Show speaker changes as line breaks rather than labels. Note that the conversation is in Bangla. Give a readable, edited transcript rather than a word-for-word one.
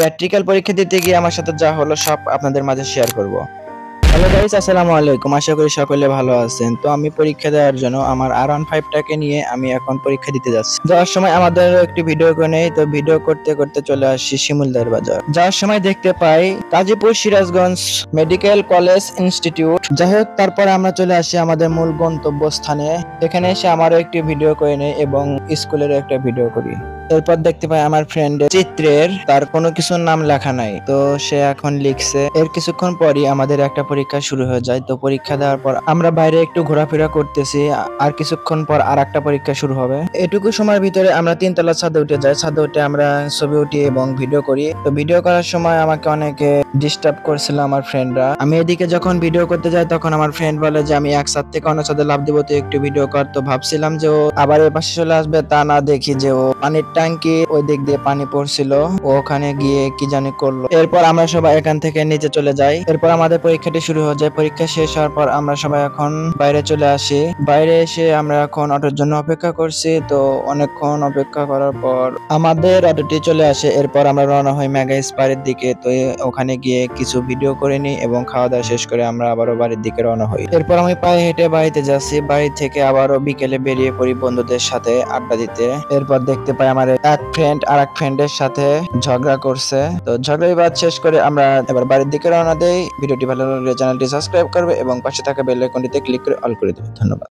প্র্যাকটিক্যাল পরীক্ষা দিতে গিয়ে আমার সাথে যা হলো সব আপনাদের মাঝে শেয়ার করব। হ্যালো গাইস, আসসালামু আলাইকুম। আশা করি সকলে ভালো আছেন। তো আমি পরীক্ষা দেওয়ার জন্য আমার R15 টাকে নিয়ে আমি এখন পরীক্ষা দিতে যাচ্ছি। যাওয়ার সময় আমাদের একটি ভিডিও করে নেই, তো ভিডিও করতে করতে চলে আসি শিমুলদার বাজার। যাওয়ার সময় দেখতে পাই Gazipur Sirajganj medical college institute. যাই হোক, তারপরে আমরা চলে আসি আমাদের মূল গন্তব্যস্থানে। এখানে এসে আমারও একটি ভিডিও করে নেই এবং স্কুলের একটা ভিডিও করি। এরপর দেখতে পাই আমার ফ্রেন্ডের চিত্রের তার কোনো কিছুর নাম লেখা নাই, তো সে এখন লিখছে। এর কিছুক্ষণ পরই আমাদের একটা পরীক্ষা শুরু হয়ে যায়। তো পরীক্ষা দেওয়ার পর আমরা বাইরে একটু ঘোরাফেরা করতেছি, আর কিছুক্ষণ পর আর একটা পরীক্ষা শুরু হবে। এটুকু সময়ের ভিতরে আমরা 3 তলা ছাদে উঠে যাই। ছাদে উঠে আমরা ছবি উঠি এবং ভিডিও করি। তো ভিডিও করার সময় আমাকে অনেকে ডিস্টার্ব করছিল আমার ফ্রেন্ডরা। আমি এদিকে যখন ভিডিও করতে যাই তখন আমার ফ্রেন্ড বলে যে আমি এক ছাদ থেকে অন্য ছাদে লাফ দিব, তো একটু ভিডিও কর। তো ভাবছিলাম যে ও আবার এ পাশে চলে আসবে, তা না দেখি যে ও পানির ট্যাঙ্কি ওই দিক দিয়ে পানি পড়ছিল, ও ওখানে গিয়ে কি জানি করলো। এরপর আমরা সবাই এখান থেকে নিচে চলে যাই। এরপর আমাদের পরীক্ষাটি শুরু হয়ে যায়। পরীক্ষা শেষ হওয়ার পর আমরা সবাই এখন বাইরে চলে আসি। বাইরে এসে আমরা এখন অটোর জন্য অপেক্ষা করছি। তো অনেকক্ষণ অপেক্ষা করার পর আমাদের অটোটি চলে আসে। এরপর আমরা রওনা হই মেগা স্পারের দিকে। তো ওখানে গিয়ে কিছু ভিডিও করে নিই এবং খাওয়া দাওয়া শেষ করে আমরা আবারও বাড়ির দিকে রওনা হই। এরপর আমি পায়ে হেঁটে বাড়িতে যাচ্ছি। বাড়ি থেকে আবারও বিকেলে বেরিয়ে পড়ি বন্ধুদের সাথে আড্ডা দিতে। এরপর দেখতে পাই আমার এক ফ্রেন্ড আর এক ফ্রেন্ডের সাথে ঝগড়া করছে। তো ঝগড়া বিবাদ শেষ করে আমরা এবার বাড়ির দিকে রওনা দেই। ভিডিওটি ভালো লাগলে চ্যানেলটি সাবস্ক্রাইব করবে এবং পাশে থাকা বেল আইকনটিতে ক্লিক করে অল করে দেবে। ধন্যবাদ।